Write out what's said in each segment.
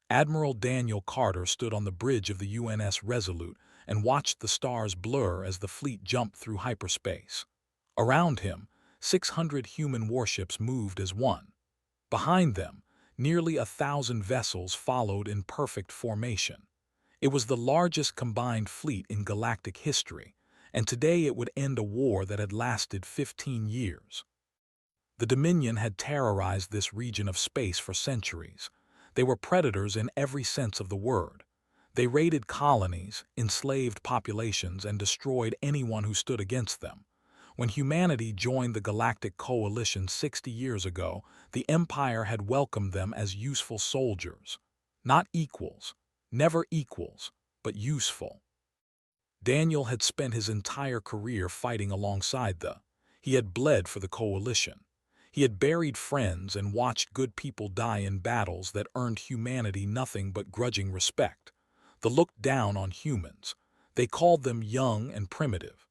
Admiral Daniel Carter stood on the bridge of the UNS Resolute and watched the stars blur as the fleet jumped through hyperspace. Around him, 600 human warships moved as one. Behind them, nearly 1,000 vessels followed in perfect formation. It was the largest combined fleet in galactic history, and today it would end a war that had lasted 15 years. The Dominion had terrorized this region of space for centuries. They were predators in every sense of the word. They raided colonies, enslaved populations, and destroyed anyone who stood against them. When humanity joined the Galactic Coalition 60 years ago, the Empire had welcomed them as useful soldiers. Not equals, never equals, but useful. Daniel had spent his entire career fighting alongside the. He had bled for the Coalition. He had buried friends and watched good people die in battles that earned humanity nothing but grudging respect. They looked down on humans. They called them young and primitive.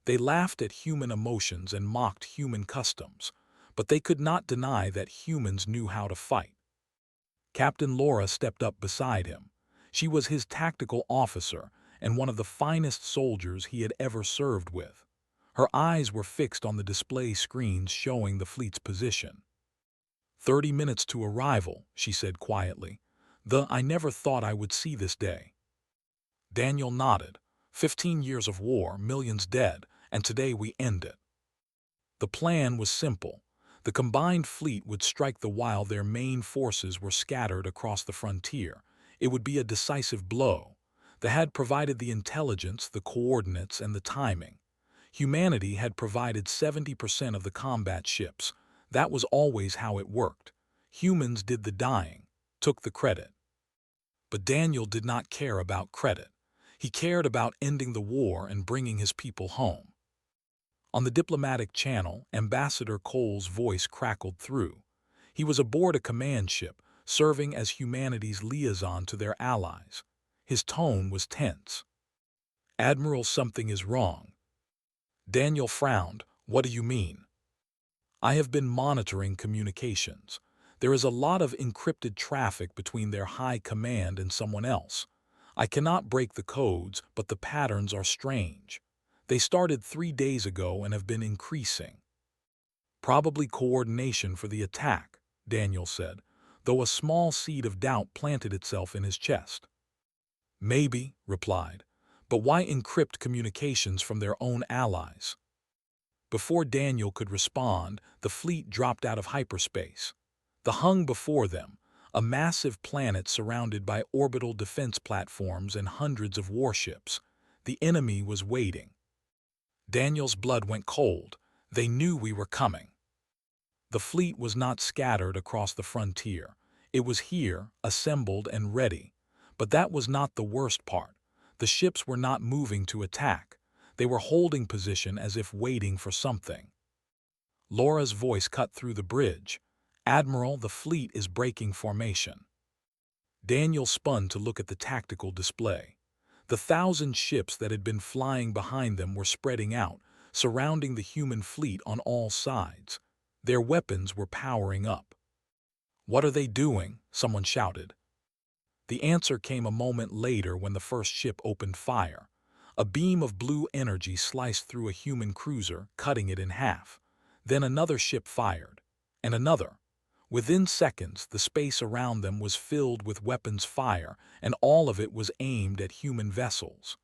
They laughed at human emotions and mocked human customs, but they could not deny that humans knew how to fight. Captain Laura stepped up beside him. She was his tactical officer and one of the finest soldiers he had ever served with. Her eyes were fixed on the display screens showing the fleet's position. 30 minutes to arrival, she said quietly. I never thought I would see this day. Daniel nodded. 15 years of war, millions dead, and today we end it. The plan was simple. The combined fleet would strike while their main forces were scattered across the frontier. It would be a decisive blow. They had provided the intelligence, the coordinates, and the timing. Humanity had provided 70% of the combat ships. That was always how it worked. Humans did the dying, took the credit. But Daniel did not care about credit. He cared about ending the war and bringing his people home. On the diplomatic channel, Ambassador Cole's voice crackled through. He was aboard a command ship, serving as humanity's liaison to their allies. His tone was tense. "Admiral, something is wrong." Daniel frowned. "What do you mean?" "I have been monitoring communications. There is a lot of encrypted traffic between their high command and someone else. I cannot break the codes, but the patterns are strange. They started 3 days ago and have been increasing." "Probably coordination for the attack," Daniel said, though a small seed of doubt planted itself in his chest. "Maybe," replied, "but why encrypt communications from their own allies?" Before Daniel could respond, the fleet dropped out of hyperspace. They hung before them, a massive planet surrounded by orbital defense platforms and hundreds of warships. The enemy was waiting. Daniel's blood went cold. They knew we were coming. The fleet was not scattered across the frontier. It was here, assembled and ready. But that was not the worst part. The ships were not moving to attack. They were holding position as if waiting for something. Laura's voice cut through the bridge. "Admiral, the fleet is breaking formation." Daniel spun to look at the tactical display. The 1,000 ships that had been flying behind them were spreading out, surrounding the human fleet on all sides. Their weapons were powering up. "What are they doing?" someone shouted. The answer came a moment later when the first ship opened fire. A beam of blue energy sliced through a human cruiser, cutting it in half. Then another ship fired, and another. Within seconds, the space around them was filled with weapons fire, and all of it was aimed at human vessels.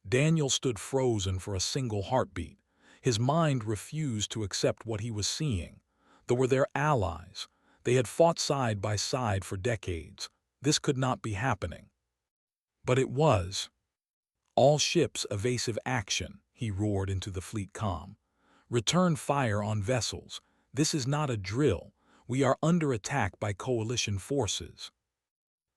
Daniel stood frozen for a single heartbeat. His mind refused to accept what he was seeing. They were their allies. They had fought side by side for decades. This could not be happening. But it was. "All ships, evasive action," he roared into the fleet comm. "Return fire on vessels. This is not a drill. We are under attack by coalition forces."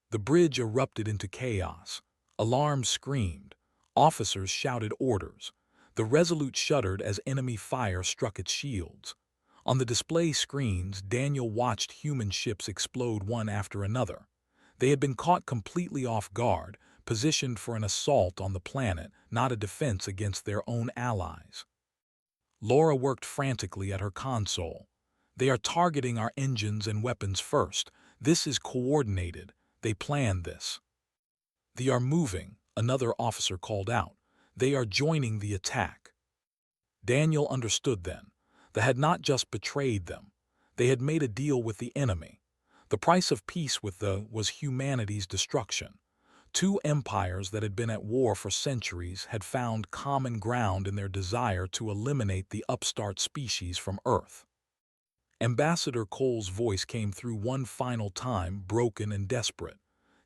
The bridge erupted into chaos. Alarms screamed. Officers shouted orders. The Resolute shuddered as enemy fire struck its shields. On the display screens, Daniel watched human ships explode one after another. They had been caught completely off guard, positioned for an assault on the planet, not a defense against their own allies. Laura worked frantically at her console. "They are targeting our engines and weapons first. This is coordinated. They planned this. "They are moving," another officer called out. "They are joining the attack." Daniel understood then. They had not just betrayed them. They had made a deal with the enemy. The price of peace with the was humanity's destruction. Two empires that had been at war for centuries had found common ground in their desire to eliminate the upstart species from Earth. Ambassador Cole's voice came through one final time, broken and desperate.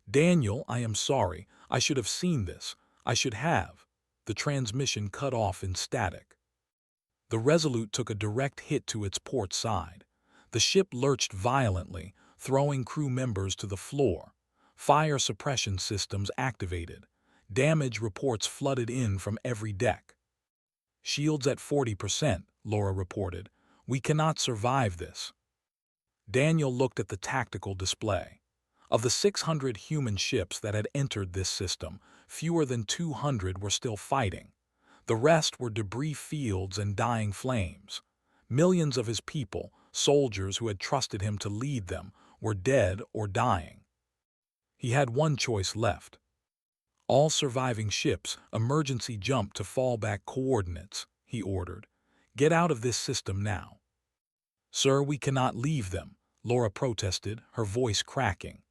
"Daniel, I am sorry. I should have seen this. I should have." The transmission cut off in static. The Resolute took a direct hit to its port side. The ship lurched violently, throwing crew members to the floor. Fire suppression systems activated. Damage reports flooded in from every deck. "Shields at 40%, Laura reported. "We cannot survive this." Daniel looked at the tactical display. Of the 600 human ships that had entered this system, fewer than 200 were still fighting. The rest were debris fields and dying flames. Millions of his people, soldiers who had trusted him to lead them, were dead or dying. He had one choice left. "All surviving ships, emergency jump to fallback coordinates," he ordered. "Get out of this system now." "Sir, we cannot leave them," Laura protested, her voice cracking.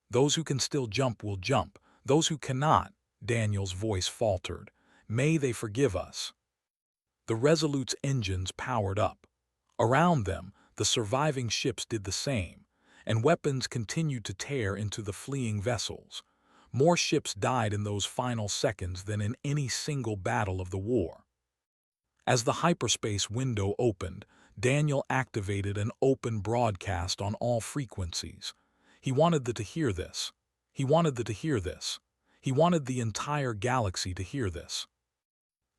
"Those who can still jump will jump. Those who cannot," Daniel's voice faltered. "May they forgive us." The Resolute's engines powered up. Around them, the surviving ships did the same, and weapons continued to tear into the fleeing vessels. More ships died in those final seconds than in any single battle of the war. As the hyperspace window opened, Daniel activated an open broadcast on all frequencies. He wanted them to hear this. He wanted them to hear this. He wanted the entire galaxy to hear this.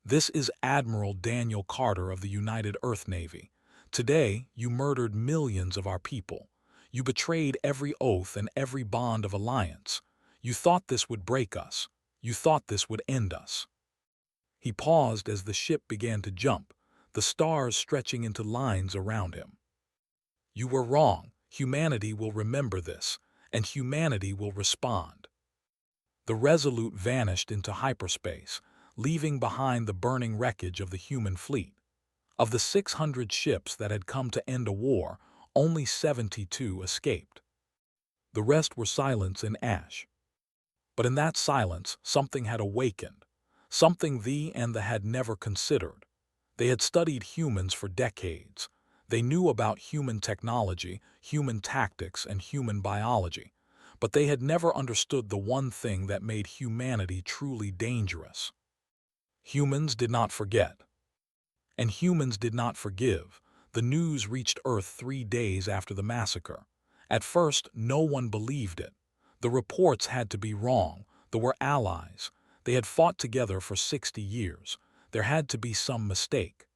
"This is Admiral Daniel Carter of the United Earth Navy. Today, you murdered millions of our people. You betrayed every oath and every bond of alliance. You thought this would break us. You thought this would end us." He paused as the ship began to jump, the stars stretching into lines around him. "You were wrong. Humanity will remember this, and humanity will respond." The Resolute vanished into hyperspace, leaving behind the burning wreckage of the human fleet. Of the 600 ships that had come to end a war, only 72 escaped. The rest were silence and ash. But in that silence, something had awakened, something they had never considered. They had studied humans for decades. They knew about human technology, human tactics, and human biology, but they had never understood the one thing that made humanity truly dangerous. Humans did not forget. And humans did not forgive. The news reached Earth 3 days after the massacre. At first, no one believed it. The reports had to be wrong. They were allies. They had fought together for 60 years. There had to be some mistake.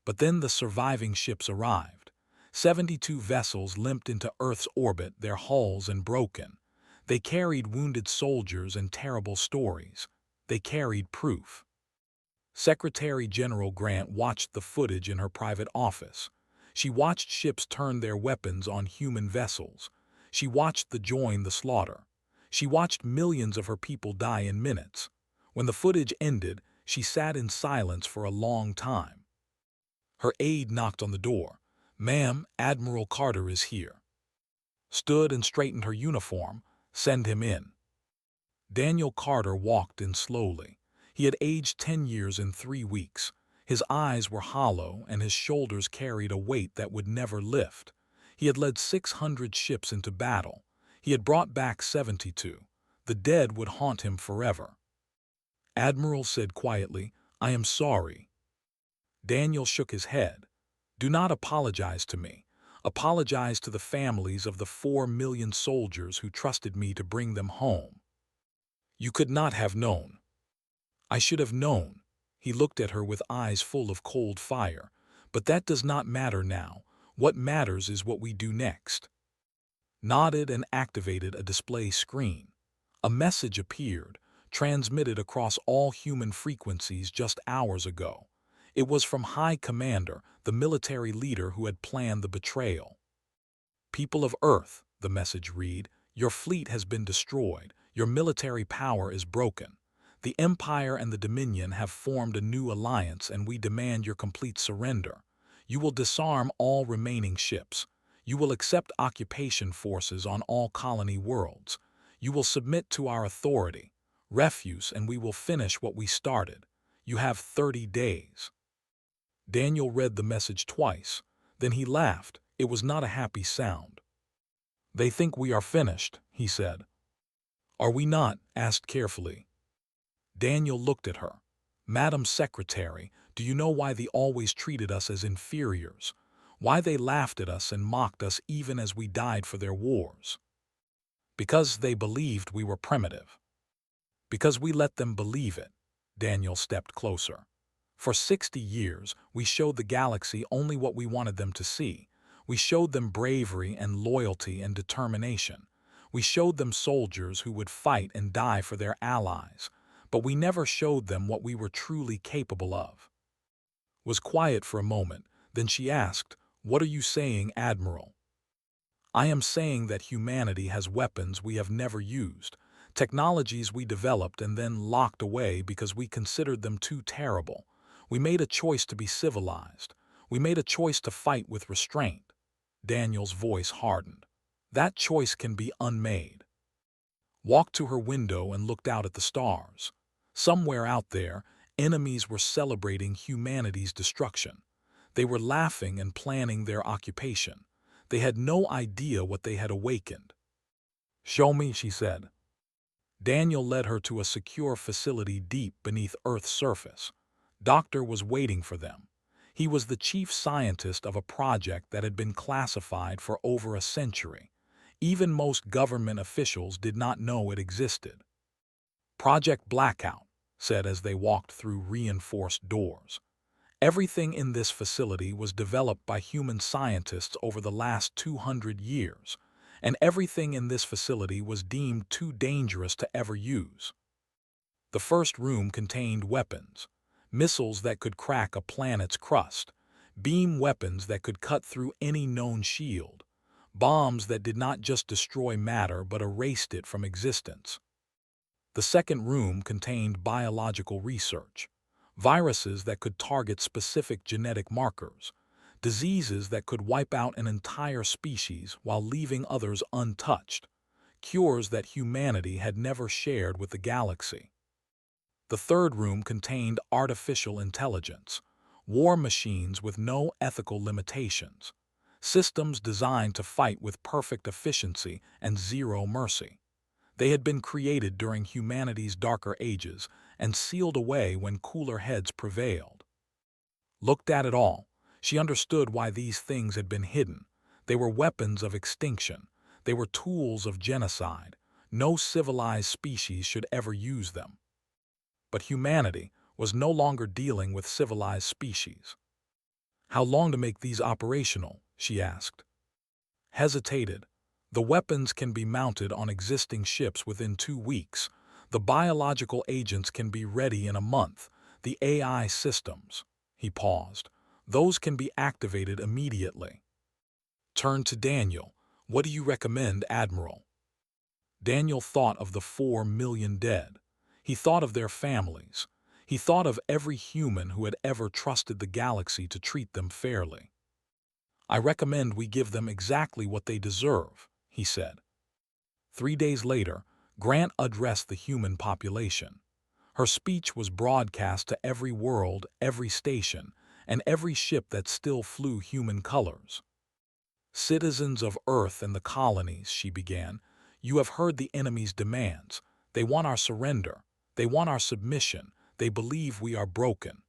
But then the surviving ships arrived. 72 vessels limped into Earth's orbit, their hulls broken. They carried wounded soldiers and terrible stories. They carried proof. Secretary General Grant watched the footage in her private office. She watched ships turn their weapons on human vessels. She watched them join the slaughter. She watched millions of her people die in minutes. When the footage ended, she sat in silence for a long time. Her aide knocked on the door. "Ma'am, Admiral Carter is here." Stood and straightened her uniform. "Send him in." Daniel Carter walked in slowly. He had aged 10 years in 3 weeks. His eyes were hollow and his shoulders carried a weight that would never lift. He had led 600 ships into battle. He had brought back 72. The dead would haunt him forever. Admiral said quietly, "I am sorry." Daniel shook his head. "Do not apologize to me. Apologize to the families of the 4 million soldiers who trusted me to bring them home. You could not have known." "I should have known." He looked at her with eyes full of cold fire. "But that does not matter now. What matters is what we do next." Nodded and activated a display screen. A message appeared, transmitted across all human frequencies just hours ago. It was from High Commander, the military leader who had planned the betrayal. "People of Earth," the message read, Your fleet has been destroyed. Your military power is broken. The Empire and the Dominion have formed a new alliance, and we demand your complete surrender. You will disarm all remaining ships. You will accept occupation forces on all colony worlds. You will submit to our authority. Refuse, and we will finish what we started. You have 30 days. Daniel read the message twice. Then he laughed. It was not a happy sound. They think we are finished, he said. Are we not? Asked carefully. Daniel looked at her. Madam Secretary, do you know why they always treated us as inferiors? Why they laughed at us and mocked us even as we died for their wars? Because they believed we were primitive. Because we let them believe it. Daniel stepped closer. For 60 years, we showed the galaxy only what we wanted them to see. We showed them bravery and loyalty and determination. We showed them soldiers who would fight and die for their allies. But we never showed them what we were truly capable of. Was quiet for a moment, then she asked, "What are you saying, Admiral?" I am saying that humanity has weapons we have never used, technologies we developed and then locked away because we considered them too terrible. We made a choice to be civilized. We made a choice to fight with restraint. Daniel's voice hardened. That choice can be unmade. Walked to her window and looked out at the stars. Somewhere out there, enemies were celebrating humanity's destruction. They were laughing and planning their occupation. They had no idea what they had awakened. Show me, she said. Daniel led her to a secure facility deep beneath Earth's surface. Doctor was waiting for them. He was the chief scientist of a project that had been classified for over a century. Even most government officials did not know it existed. Project Blackout, said as they walked through reinforced doors. Everything in this facility was developed by human scientists over the last 200 years, and everything in this facility was deemed too dangerous to ever use. The first room contained weapons, missiles that could crack a planet's crust, beam weapons that could cut through any known shield, bombs that did not just destroy matter but erased it from existence. The second room contained biological research, viruses that could target specific genetic markers, diseases that could wipe out an entire species while leaving others untouched, cures that humanity had never shared with the galaxy. The third room contained artificial intelligence, war machines with no ethical limitations, systems designed to fight with perfect efficiency and zero mercy. They had been created during humanity's darker ages and sealed away when cooler heads prevailed. Looked at it all, she understood why these things had been hidden. They were weapons of extinction. They were tools of genocide. No civilized species should ever use them. But humanity was no longer dealing with civilized species. How long to make these operational? She asked. Hesitated. The weapons can be mounted on existing ships within 2 weeks. The biological agents can be ready in a month. The AI systems, he paused, those can be activated immediately. Turned to Daniel. What do you recommend, Admiral? Daniel thought of the 4 million dead. He thought of their families. He thought of every human who had ever trusted the galaxy to treat them fairly. I recommend we give them exactly what they deserve, he said. 3 days later, Grant addressed the human population. Her speech was broadcast to every world, every station, and every ship that still flew human colors. Citizens of Earth and the colonies, she began, you have heard the enemy's demands. They want our surrender. They want our submission. They believe we are broken.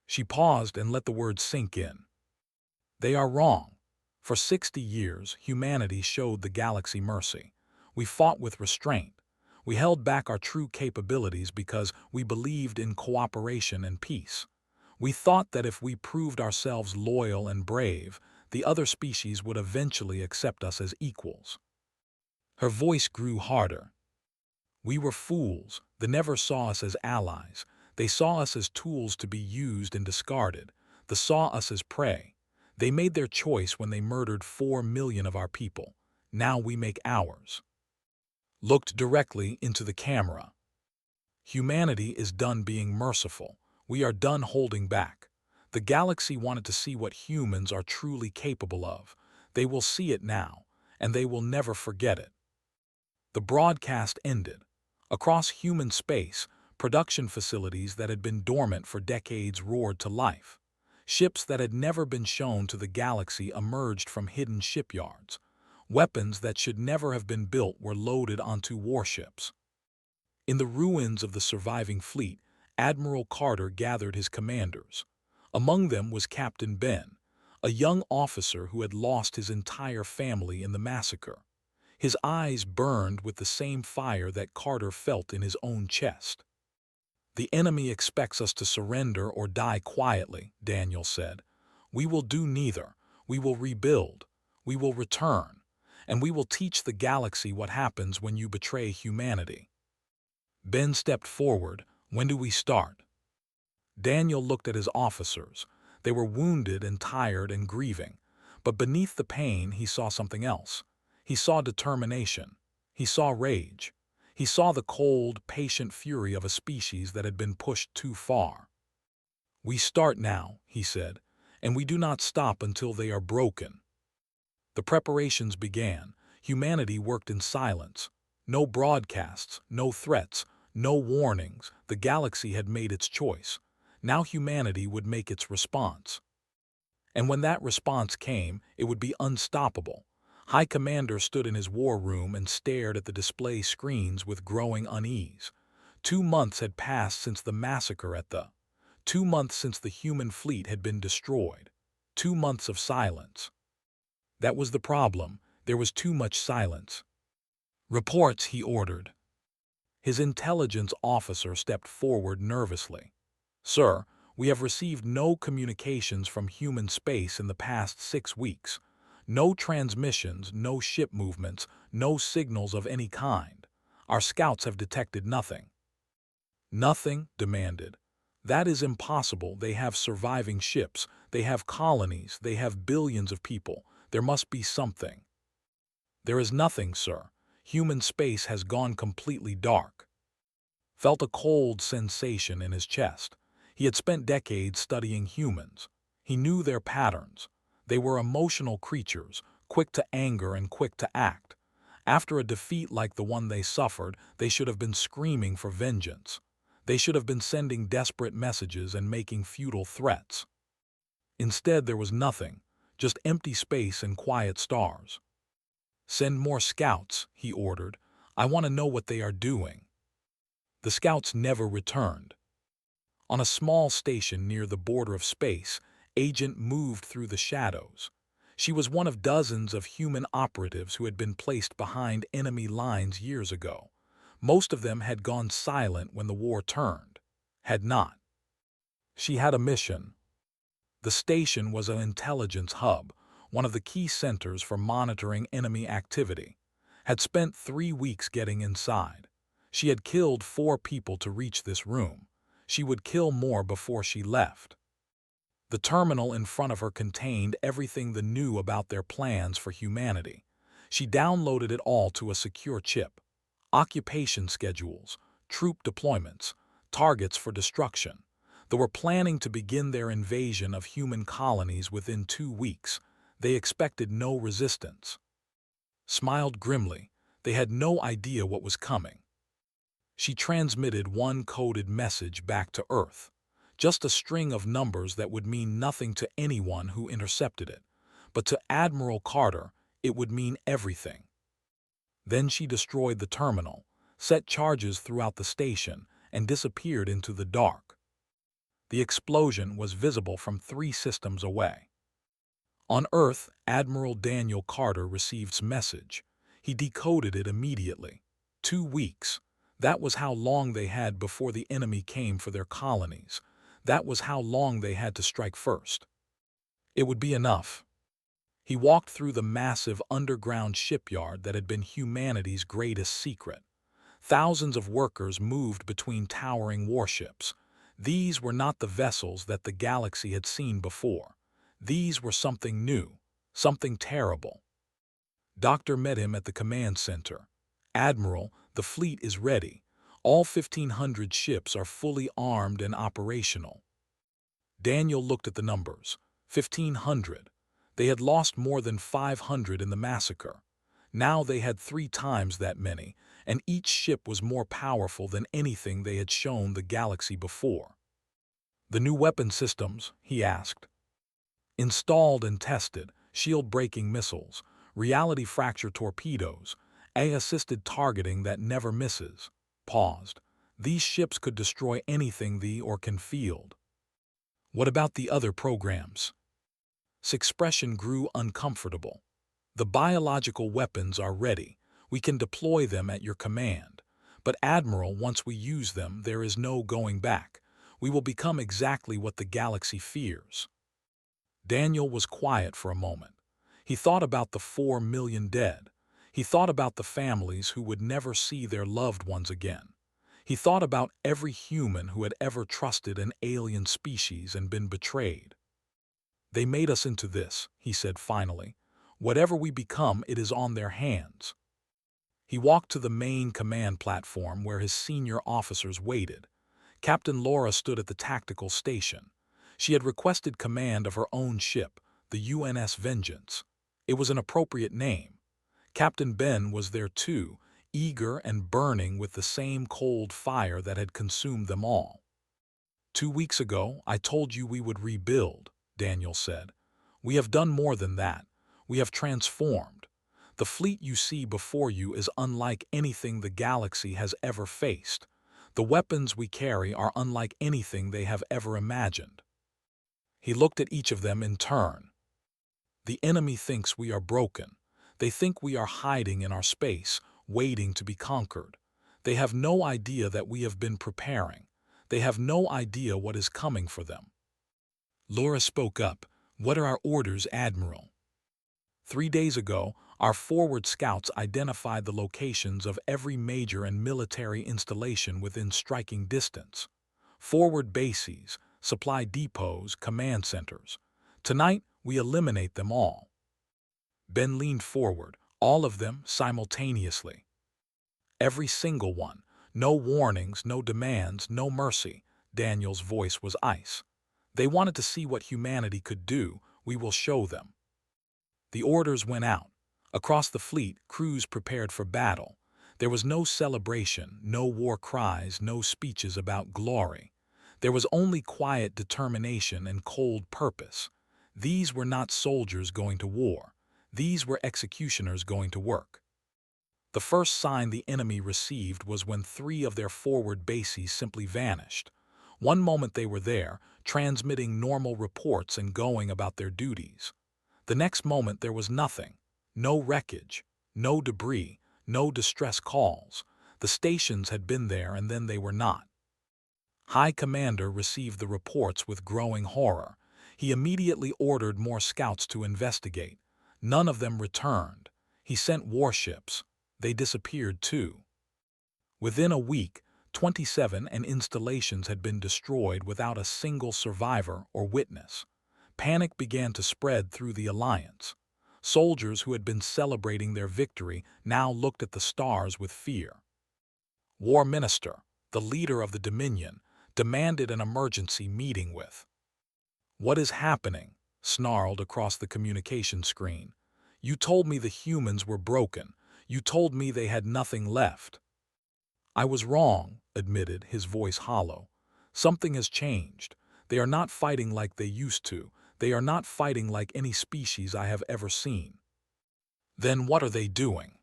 She paused and let the words sink in. They are wrong. For 60 years, humanity showed the galaxy mercy. We fought with restraint. We held back our true capabilities because we believed in cooperation and peace. We thought that if we proved ourselves loyal and brave, the other species would eventually accept us as equals. Her voice grew harder. We were fools. They never saw us as allies. They saw us as tools to be used and discarded. They saw us as prey. They made their choice when they murdered 4 million of our people. Now we make ours. looked directly into the camera. Humanity is done being merciful. We are done holding back. The galaxy wanted to see what humans are truly capable of. They will see it now, and they will never forget it. The broadcast ended. Across human space, production facilities that had been dormant for decades roared to life. Ships that had never been shown to the galaxy emerged from hidden shipyards. Weapons that should never have been built were loaded onto warships. In the ruins of the surviving fleet, Admiral Carter gathered his commanders. Among them was Captain Ben, a young officer who had lost his entire family in the massacre. His eyes burned with the same fire that Carter felt in his own chest. "The enemy expects us to surrender or die quietly," Daniel said. "We will do neither. We will rebuild. We will return. And we will teach the galaxy what happens when you betray humanity." Ben stepped forward. "When do we start?" Daniel looked at his officers. They were wounded and tired and grieving. But beneath the pain, he saw something else. He saw determination. He saw rage. He saw the cold, patient fury of a species that had been pushed too far. "We start now," he said, "and we do not stop until they are broken." The preparations began. Humanity worked in silence. No broadcasts, no threats, no warnings. The galaxy had made its choice. Now humanity would make its response. And when that response came, it would be unstoppable. High Commander stood in his war room and stared at the display screens with growing unease. 2 months had passed since the massacre at the 2 months since the human fleet had been destroyed. 2 months of silence. That was the problem. There was too much silence. "Reports," he ordered. His intelligence officer stepped forward nervously. "Sir, we have received no communications from human space in the past 6 weeks. No transmissions, no ship movements, no signals of any kind. Our scouts have detected nothing." "Nothing?" demanded. "That is impossible. They have surviving ships. They have colonies. They have billions of people. There must be something." "There is nothing, sir. Human space has gone completely dark." Felt a cold sensation in his chest. He had spent decades studying humans. He knew their patterns. They were emotional creatures, quick to anger and quick to act. After a defeat like the one they suffered, they should have been screaming for vengeance. They should have been sending desperate messages and making futile threats. Instead, there was nothing, just empty space and quiet stars. "Send more scouts," he ordered. "I want to know what they are doing." The scouts never returned. On a small station near the border of space, Agent moved through the shadows. She was one of dozens of human operatives who had been placed behind enemy lines years ago. Most of them had gone silent when the war turned. Had not. She had a mission. The station was an intelligence hub, one of the key centers for monitoring enemy activity. Had spent 3 weeks getting inside. She had killed 4 people to reach this room. She would kill more before she left. The terminal in front of her contained everything they knew about their plans for humanity. She downloaded it all to a secure chip. Occupation schedules, troop deployments, targets for destruction. They were planning to begin their invasion of human colonies within 2 weeks. They expected no resistance. Smiled grimly. They had no idea what was coming. She transmitted one coded message back to Earth. Just a string of numbers that would mean nothing to anyone who intercepted it. But to Admiral Carter, it would mean everything. Then she destroyed the terminal, set charges throughout the station, and disappeared into the dark. The explosion was visible from 3 systems away. On Earth, Admiral Daniel Carter received message. He decoded it immediately. 2 weeks. That was how long they had before the enemy came for their colonies. That was how long they had to strike first. It would be enough. He walked through the massive underground shipyard that had been humanity's greatest secret. Thousands of workers moved between towering warships. These were not the vessels that the galaxy had seen before. These were something new, something terrible. Doctor met him at the command center. "Admiral, the fleet is ready. All 1,500 ships are fully armed and operational." Daniel looked at the numbers. 1,500. They had lost more than 500 in the massacre. Now they had 3 times that many, and each ship was more powerful than anything they had shown the galaxy before. "The new weapon systems?" he asked. "Installed and tested, shield-breaking missiles, reality fracture torpedoes, AI-assisted targeting that never misses." Paused. "These ships could destroy anything the or can field." "What about the other programs?" His expression grew uncomfortable. "The biological weapons are ready. We can deploy them at your command. But Admiral, once we use them, there is no going back. We will become exactly what the galaxy fears." Daniel was quiet for a moment. He thought about the 4 million dead. He thought about the families who would never see their loved ones again. He thought about every human who had ever trusted an alien species and been betrayed. "They made us into this," he said finally. "Whatever we become, it is on their hands." He walked to the main command platform where his senior officers waited. Captain Laura stood at the tactical station. She had requested command of her own ship, the UNS Vengeance. It was an appropriate name. Captain Ben was there too, eager and burning with the same cold fire that had consumed them all. "2 weeks ago, I told you we would rebuild," Daniel said. "We have done more than that. We have transformed. The fleet you see before you is unlike anything the galaxy has ever faced. The weapons we carry are unlike anything they have ever imagined." He looked at each of them in turn. "The enemy thinks we are broken. They think we are hiding in our space, waiting to be conquered. They have no idea that we have been preparing. They have no idea what is coming for them." Laura spoke up. "What are our orders, Admiral?" 3 days ago, our forward scouts identified the locations of every major and military installation within striking distance. Forward bases, supply depots, command centers. Tonight, we eliminate them all." Ben leaned forward, "All of them simultaneously." "Every single one. No warnings, no demands, no mercy." Daniel's voice was ice. "They wanted to see what humanity could do. We will show them." The orders went out. Across the fleet, crews prepared for battle. There was no celebration, no war cries, no speeches about glory. There was only quiet determination and cold purpose. These were not soldiers going to war. These were executioners going to work. The first sign the enemy received was when 3 of their forward bases simply vanished. One moment they were there, transmitting normal reports and going about their duties. The next moment there was nothing. No wreckage, no debris, no distress calls. The stations had been there and then they were not. High Commander received the reports with growing horror. He immediately ordered more scouts to investigate. None of them returned. He sent warships. They disappeared too. Within a week, 27 installations had been destroyed without a single survivor or witness. Panic began to spread through the Alliance. Soldiers who had been celebrating their victory now looked at the stars with fear. War Minister, the leader of the Dominion, demanded an emergency meeting with. "What is happening?" snarled across the communication screen. "You told me the humans were broken. You told me they had nothing left." "I was wrong," admitted, his voice hollow. "Something has changed. They are not fighting like they used to. They are not fighting like any species I have ever seen." "Then what are they doing?"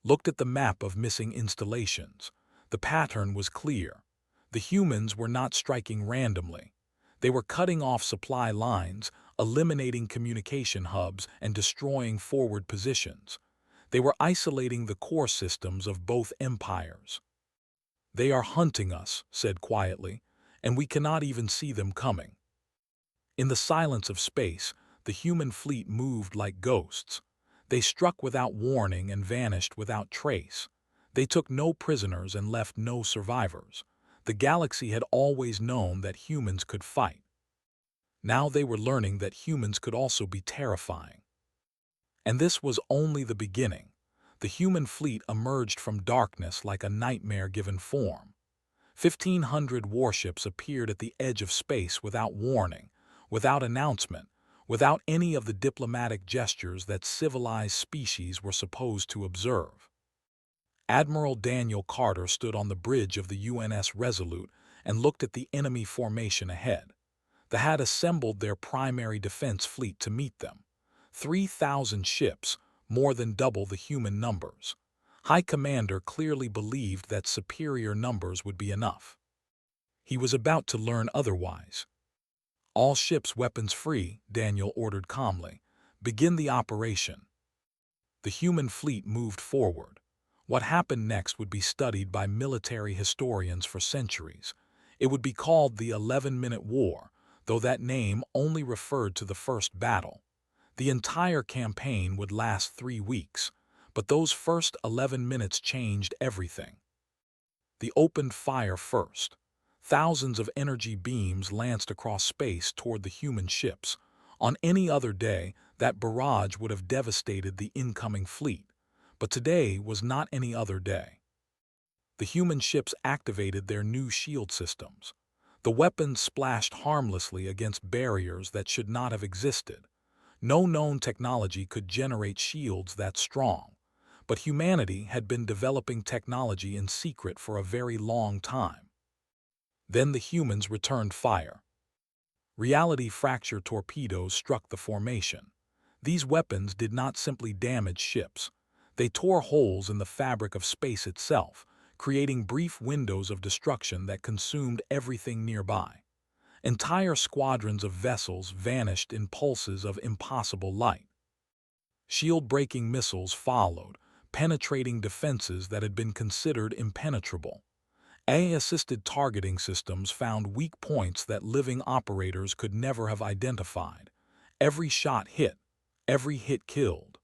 Looked at the map of missing installations. The pattern was clear. The humans were not striking randomly. They were cutting off supply lines, eliminating communication hubs, and destroying forward positions. They were isolating the core systems of both empires. "They are hunting us," said quietly, "and we cannot even see them coming." In the silence of space, the human fleet moved like ghosts. They struck without warning and vanished without trace. They took no prisoners and left no survivors. The galaxy had always known that humans could fight. Now they were learning that humans could also be terrifying. And this was only the beginning. The human fleet emerged from darkness like a nightmare given form. 1,500 warships appeared at the edge of space without warning, without announcement, without any of the diplomatic gestures that civilized species were supposed to observe. Admiral Daniel Carter stood on the bridge of the UNS Resolute and looked at the enemy formation ahead. They had assembled their primary defense fleet to meet them. 3,000 ships, more than double the human numbers. High Commander clearly believed that superior numbers would be enough. He was about to learn otherwise. "All ships weapons free," Daniel ordered calmly. "Begin the operation." The human fleet moved forward. What happened next would be studied by military historians for centuries. It would be called the 11-Minute War, though that name only referred to the first battle. The entire campaign would last 3 weeks, but those first 11 minutes changed everything. They opened fire first. Thousands of energy beams lanced across space toward the human ships. On any other day, that barrage would have devastated the incoming fleet, but today was not any other day. The human ships activated their new shield systems. The weapons splashed harmlessly against barriers that should not have existed. No known technology could generate shields that strong, but humanity had been developing technology in secret for a very long time. Then the humans returned fire. Reality fracture torpedoes struck the formation. These weapons did not simply damage ships. They tore holes in the fabric of space itself, creating brief windows of destruction that consumed everything nearby. Entire squadrons of vessels vanished in pulses of impossible light. Shield-breaking missiles followed, penetrating defenses that had been considered impenetrable. AI-assisted targeting systems found weak points that living operators could never have identified. Every shot hit, every hit killed.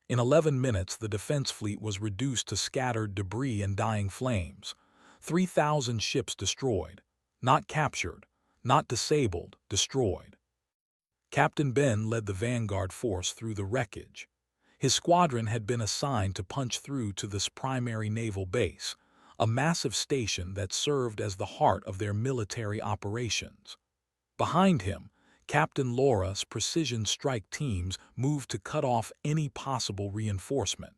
In 11 minutes, the defense fleet was reduced to scattered debris and dying flames. 3,000 ships destroyed, not captured, not disabled, destroyed. Captain Ben led the vanguard force through the wreckage. His squadron had been assigned to punch through to this primary naval base, a massive station that served as the heart of their military operations. Behind him, Captain Laura's precision strike teams moved to cut off any possible reinforcement.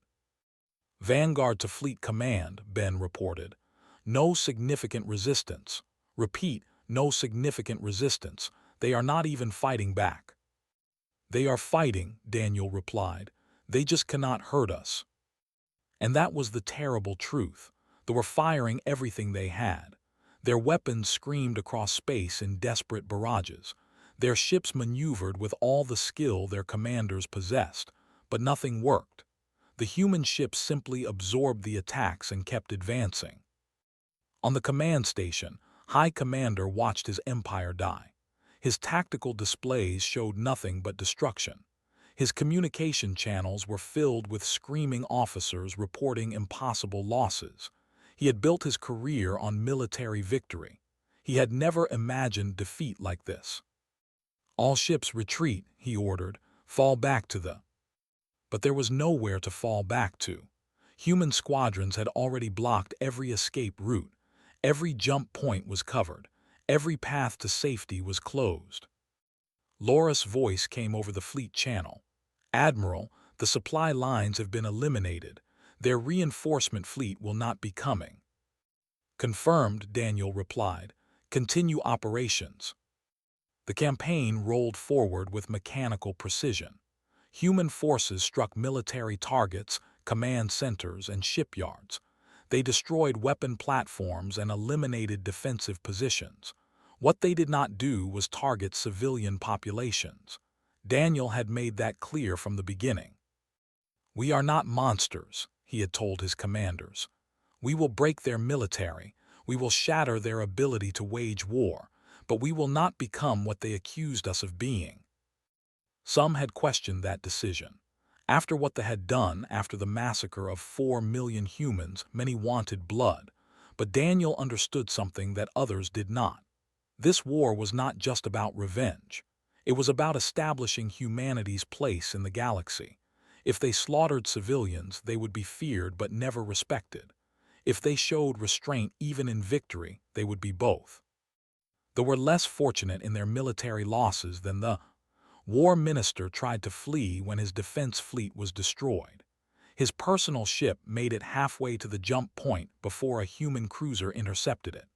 "Vanguard to Fleet Command," Ben reported. "No significant resistance. Repeat, no significant resistance. They are not even fighting back." "They are fighting," Daniel replied. "They just cannot hurt us." And that was the terrible truth. They were firing everything they had. Their weapons screamed across space in desperate barrages. Their ships maneuvered with all the skill their commanders possessed, but nothing worked. The human ships simply absorbed the attacks and kept advancing. On the command station, High Commander watched his empire die. His tactical displays showed nothing but destruction. His communication channels were filled with screaming officers reporting impossible losses. He had built his career on military victory. He had never imagined defeat like this. "All ships retreat," he ordered. "Fall back to the—" But there was nowhere to fall back to. Human squadrons had already blocked every escape route. Every jump point was covered. Every path to safety was closed. Laura's voice came over the fleet channel. "Admiral, the supply lines have been eliminated. Their reinforcement fleet will not be coming." "Confirmed," Daniel replied. "Continue operations." The campaign rolled forward with mechanical precision. Human forces struck military targets, command centers, and shipyards. They destroyed weapon platforms and eliminated defensive positions. What they did not do was target civilian populations. Daniel had made that clear from the beginning. "We are not monsters," he had told his commanders. "We will break their military, we will shatter their ability to wage war, but we will not become what they accused us of being." Some had questioned that decision. After what they had done, after the massacre of 4 million humans, many wanted blood. But Daniel understood something that others did not. This war was not just about revenge. It was about establishing humanity's place in the galaxy. If they slaughtered civilians, they would be feared but never respected. If they showed restraint even in victory, they would be both. They were less fortunate in their military losses than the war minister tried to flee when his defense fleet was destroyed. His personal ship made it halfway to the jump point before a human cruiser intercepted it.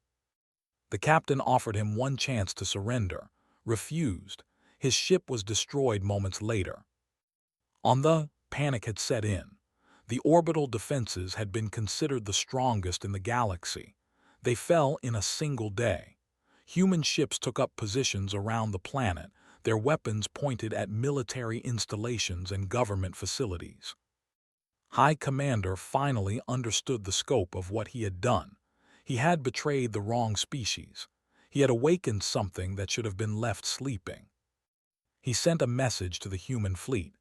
The captain offered him one chance to surrender, refused. His ship was destroyed moments later. Panic had set in. The orbital defenses had been considered the strongest in the galaxy. They fell in a single day. Human ships took up positions around the planet, their weapons pointed at military installations and government facilities. High Commander finally understood the scope of what he had done. He had betrayed the wrong species. He had awakened something that should have been left sleeping. He sent a message to the human fleet.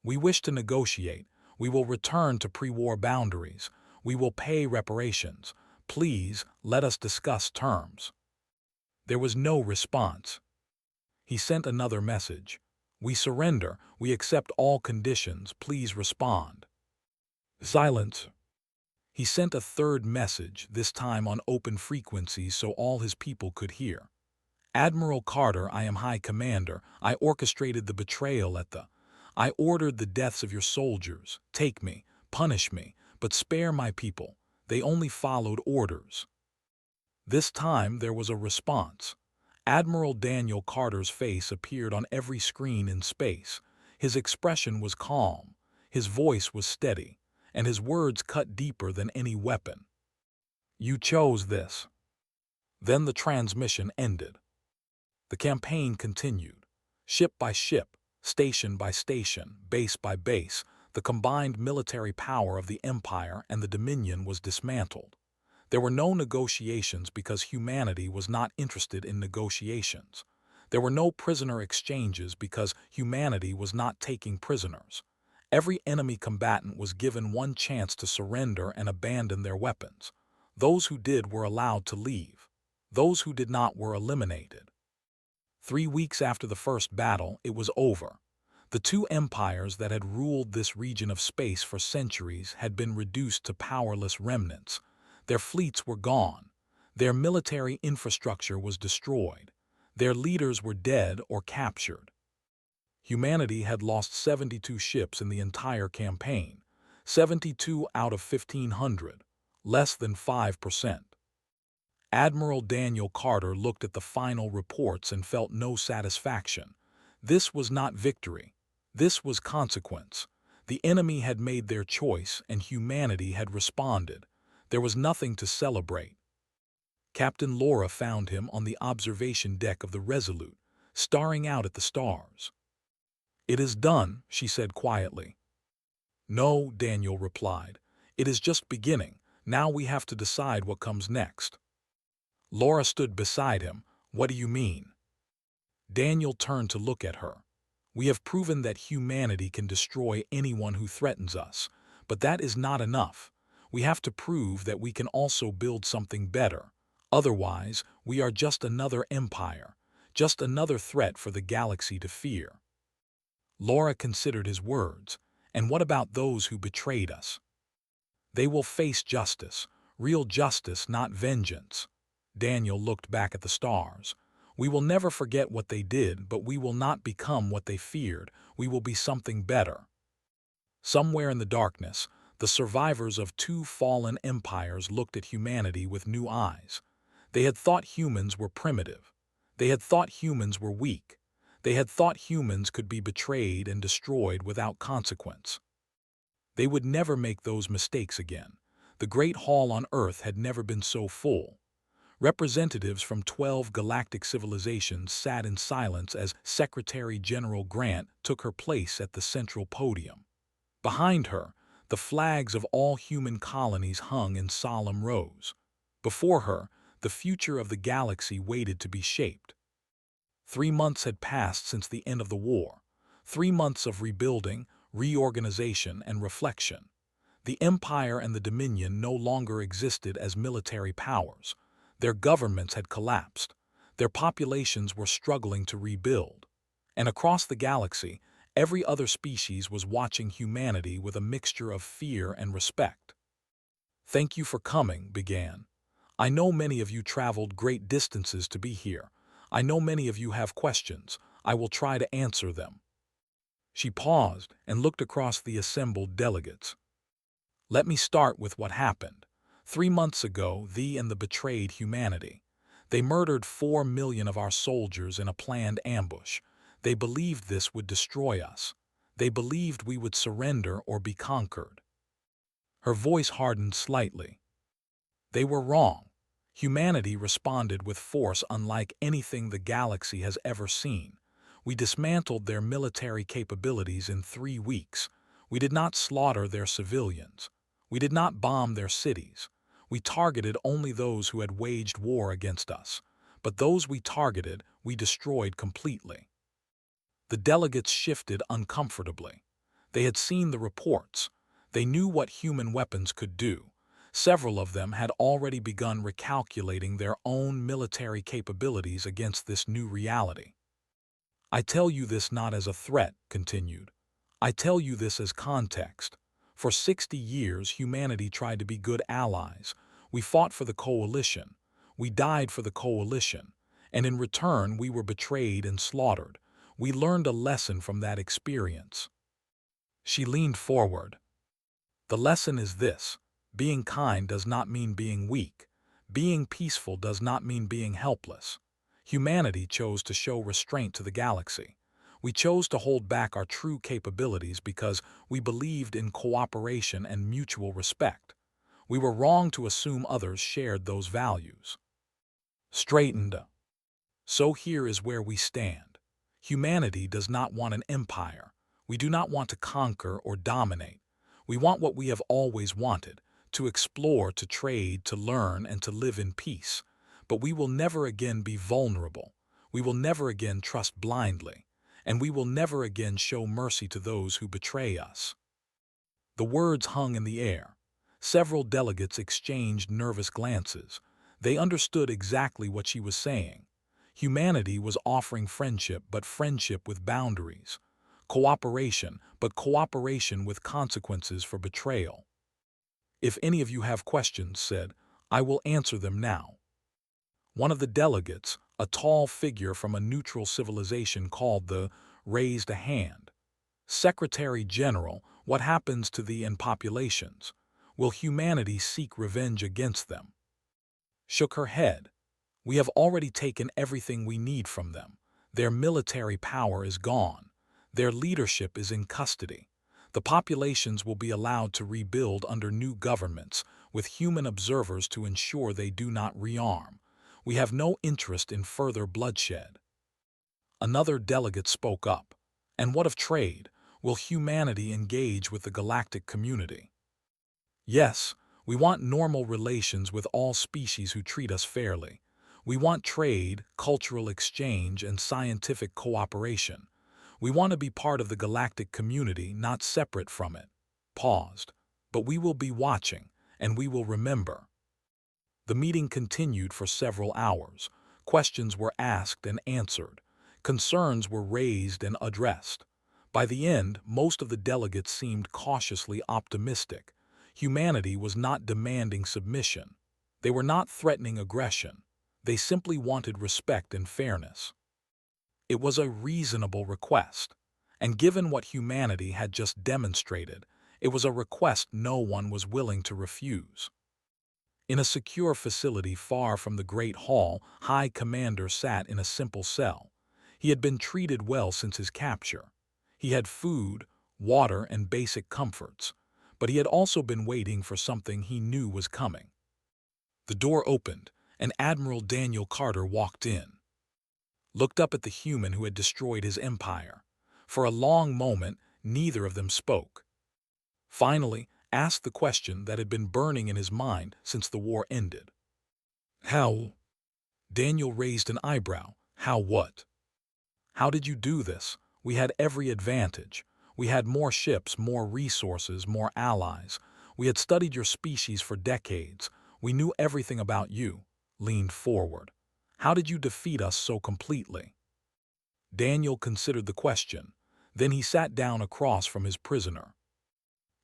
We wish to negotiate. We will return to pre-war boundaries. We will pay reparations. Please, let us discuss terms. There was no response. He sent another message. We surrender. We accept all conditions. Please respond. Silence. He sent a third message, this time on open frequencies so all his people could hear. Admiral Carter, I am High Commander. I orchestrated the betrayal I ordered the deaths of your soldiers. Take me, punish me, but spare my people. They only followed orders. This time there was a response. Admiral Daniel Carter's face appeared on every screen in space. His expression was calm, his voice was steady, and his words cut deeper than any weapon. You chose this. Then the transmission ended. The campaign continued. Ship by ship, station by station, base by base, the combined military power of the Empire and the Dominion was dismantled. There were no negotiations because humanity was not interested in negotiations. There were no prisoner exchanges because humanity was not taking prisoners. Every enemy combatant was given one chance to surrender and abandon their weapons. Those who did were allowed to leave. Those who did not were eliminated. 3 weeks after the first battle, it was over. The two empires that had ruled this region of space for centuries had been reduced to powerless remnants. Their fleets were gone. Their military infrastructure was destroyed. Their leaders were dead or captured. Humanity had lost 72 ships in the entire campaign, 72 out of 1,500, less than 5%. Admiral Daniel Carter looked at the final reports and felt no satisfaction. This was not victory. This was consequence. The enemy had made their choice and humanity had responded. There was nothing to celebrate. Captain Laura found him on the observation deck of the Resolute, staring out at the stars. It is done, she said quietly. No, Daniel replied. It is just beginning. Now we have to decide what comes next. Laura stood beside him. What do you mean? Daniel turned to look at her. We have proven that humanity can destroy anyone who threatens us, but that is not enough. We have to prove that we can also build something better. Otherwise, we are just another empire, just another threat for the galaxy to fear. Laura considered his words. And what about those who betrayed us? They will face justice, real justice, not vengeance. Daniel looked back at the stars. We will never forget what they did, but we will not become what they feared. We will be something better. Somewhere in the darkness, the survivors of two fallen empires looked at humanity with new eyes. They had thought humans were primitive. They had thought humans were weak. They had thought humans could be betrayed and destroyed without consequence. They would never make those mistakes again. The Great Hall on Earth had never been so full. Representatives from 12 galactic civilizations sat in silence as Secretary General Grant took her place at the central podium. Behind her, the flags of all human colonies hung in solemn rows. Before her, the future of the galaxy waited to be shaped. 3 months had passed since the end of the war. 3 months of rebuilding, reorganization, and reflection. The Empire and the Dominion no longer existed as military powers. Their governments had collapsed. Their populations were struggling to rebuild. And across the galaxy, Every other species was watching humanity with a mixture of fear and respect. "Thank you for coming," began. "I know many of you traveled great distances to be here. I know many of you have questions. I will try to answer them." She paused and looked across the assembled delegates. "Let me start with what happened. 3 months ago, thee and the betrayed humanity. They murdered 4 million of our soldiers in a planned ambush. They believed this would destroy us. They believed we would surrender or be conquered." Her voice hardened slightly. They were wrong. Humanity responded with force unlike anything the galaxy has ever seen. We dismantled their military capabilities in 3 weeks. We did not slaughter their civilians. We did not bomb their cities. We targeted only those who had waged war against us. But those we targeted, we destroyed completely. The delegates shifted uncomfortably. They had seen the reports. They knew what human weapons could do. Several of them had already begun recalculating their own military capabilities against this new reality. "I tell you this not as a threat," continued. "I tell you this as context. For 60 years, humanity tried to be good allies. We fought for the coalition. We died for the coalition. And in return, we were betrayed and slaughtered. We learned a lesson from that experience." She leaned forward. "The lesson is this. Being kind does not mean being weak. Being peaceful does not mean being helpless. Humanity chose to show restraint to the galaxy. We chose to hold back our true capabilities because we believed in cooperation and mutual respect. We were wrong to assume others shared those values." Straightened. "So here is where we stand. Humanity does not want an empire. We do not want to conquer or dominate. We want what we have always wanted, to explore, to trade, to learn, and to live in peace. But we will never again be vulnerable. We will never again trust blindly. And we will never again show mercy to those who betray us." The words hung in the air. Several delegates exchanged nervous glances. They understood exactly what she was saying. Humanity was offering friendship, but friendship with boundaries. Cooperation, but cooperation with consequences for betrayal. "If any of you have questions," said, "I will answer them now." One of the delegates, a tall figure from a neutral civilization called the, raised a hand. "Secretary General, what happens to the populations? Will humanity seek revenge against them?" Shook her head. "We have already taken everything we need from them. Their military power is gone. Their leadership is in custody. The populations will be allowed to rebuild under new governments, with human observers to ensure they do not rearm. We have no interest in further bloodshed." Another delegate spoke up. "And what of trade? Will humanity engage with the galactic community?" "Yes, we want normal relations with all species who treat us fairly. We want trade, cultural exchange, and scientific cooperation. We want to be part of the galactic community, not separate from it." Paused. "But we will be watching, and we will remember." The meeting continued for several hours. Questions were asked and answered. Concerns were raised and addressed. By the end, most of the delegates seemed cautiously optimistic. Humanity was not demanding submission. They were not threatening aggression. They simply wanted respect and fairness. It was a reasonable request. And given what humanity had just demonstrated, it was a request no one was willing to refuse. In a secure facility far from the Great Hall, High Commander sat in a simple cell. He had been treated well since his capture. He had food, water, and basic comforts, but he had also been waiting for something he knew was coming. The door opened, and Admiral Daniel Carter walked in. Looked up at the human who had destroyed his empire. For a long moment, neither of them spoke. Finally, asked the question that had been burning in his mind since the war ended. "How?" Daniel raised an eyebrow. "How what?" "How did you do this? We had every advantage. We had more ships, more resources, more allies. We had studied your species for decades. We knew everything about you." Leaned forward. "How did you defeat us so completely?" Daniel considered the question. Then he sat down across from his prisoner.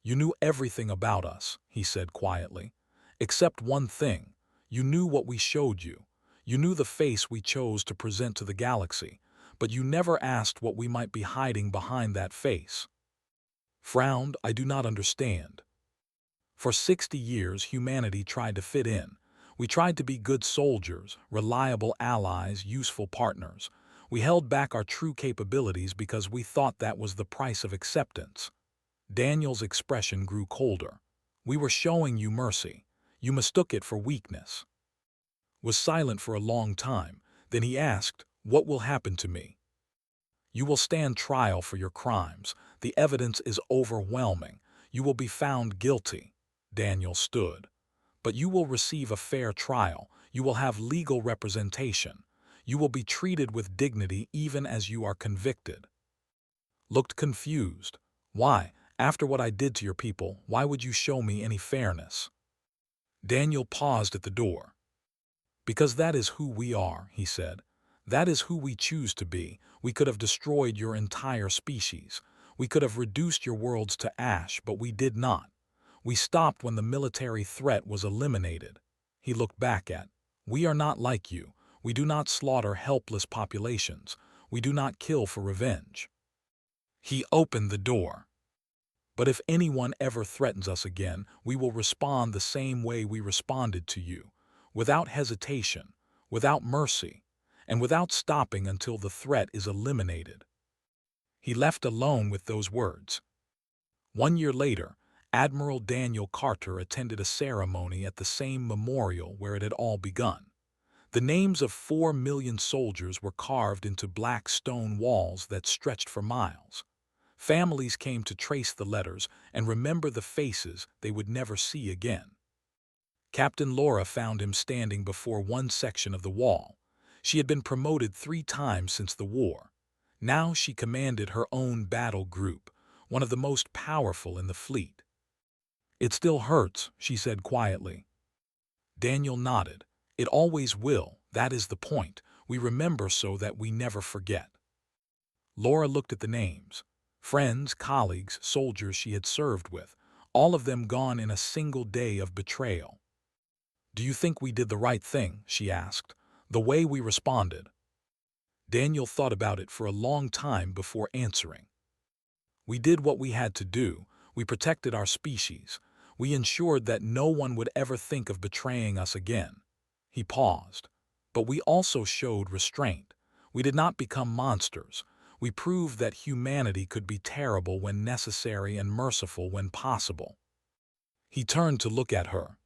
"You knew everything about us," he said quietly. "Except one thing. You knew what we showed you. You knew the face we chose to present to the galaxy, but you never asked what we might be hiding behind that face." Frowned, "I do not understand." For 60 years, humanity tried to fit in. We tried to be good soldiers, reliable allies, useful partners. We held back our true capabilities because we thought that was the price of acceptance. Daniel's expression grew colder. "We were showing you mercy. You mistook it for weakness." Was silent for a long time. Then he asked, "What will happen to me?" "You will stand trial for your crimes. The evidence is overwhelming. You will be found guilty." Daniel stood. "But you will receive a fair trial. You will have legal representation. You will be treated with dignity even as you are convicted." Looked confused. "Why? After what I did to your people, why would you show me any fairness?" Daniel paused at the door. "Because that is who we are," he said. "That is who we choose to be. We could have destroyed your entire species. We could have reduced your worlds to ash, but we did not. We stopped when the military threat was eliminated." He looked back at, "We are not like you. We do not slaughter helpless populations. We do not kill for revenge." He opened the door. "But if anyone ever threatens us again, we will respond the same way we responded to you, without hesitation, without mercy, and without stopping until the threat is eliminated." He left alone with those words. 1 year later, Admiral Daniel Carter attended a ceremony at the same memorial where it had all begun. The names of 4 million soldiers were carved into black stone walls that stretched for miles. Families came to trace the letters and remember the faces they would never see again. Captain Laura found him standing before one section of the wall. She had been promoted 3 times since the war. Now she commanded her own battle group, one of the most powerful in the fleet. "It still hurts," she said quietly. Daniel nodded. "It always will. That is the point. We remember so that we never forget." Laura looked at the names. Friends, colleagues, soldiers she had served with, all of them gone in a single day of betrayal. "Do you think we did the right thing?" she asked. "The way we responded?" Daniel thought about it for a long time before answering. "We did what we had to do. We protected our species. We ensured that no one would ever think of betraying us again." He paused. "But we also showed restraint. We did not become monsters. We proved that humanity could be terrible when necessary and merciful when possible." He turned to look at her.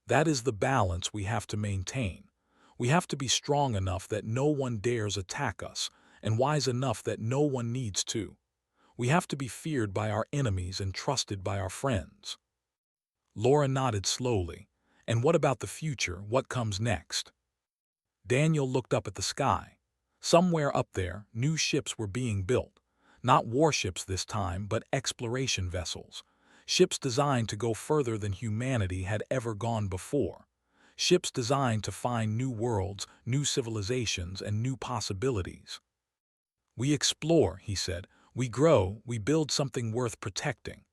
"That is the balance we have to maintain. We have to be strong enough that no one dares attack us, and wise enough that no one needs to. We have to be feared by our enemies and trusted by our friends." Laura nodded slowly. "And what about the future? What comes next?" Daniel looked up at the sky. Somewhere up there, new ships were being built. Not warships this time, but exploration vessels. Ships designed to go further than humanity had ever gone before. Ships designed to find new worlds, new civilizations, and new possibilities. "We explore," he said. "We grow, we build something worth protecting."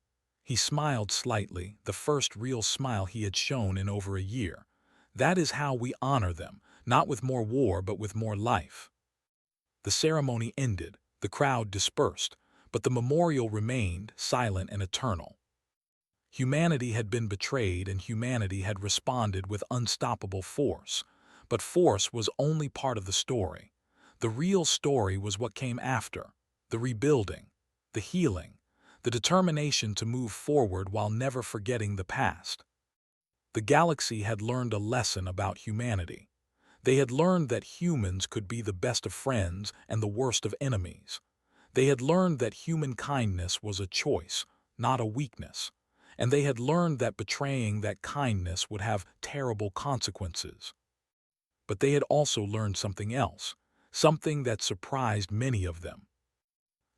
He smiled slightly, the first real smile he had shown in over a year. "That is how we honor them, not with more war but with more life." The ceremony ended, the crowd dispersed, but the memorial remained, silent and eternal. Humanity had been betrayed and humanity had responded with unstoppable force. But force was only part of the story. The real story was what came after: the rebuilding, the healing, the determination to move forward while never forgetting the past. The galaxy had learned a lesson about humanity. They had learned that humans could be the best of friends and the worst of enemies. They had learned that human kindness was a choice, not a weakness. And they had learned that betraying that kindness would have terrible consequences. But they had also learned something else, something that surprised many of them.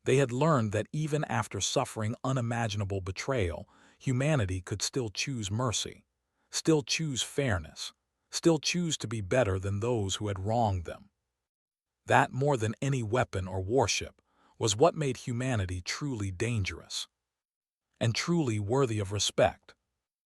They had learned that even after suffering unimaginable betrayal, humanity could still choose mercy, still choose fairness, still choose to be better than those who had wronged them. That, more than any weapon or warship, was what made humanity truly dangerous and truly worthy of respect.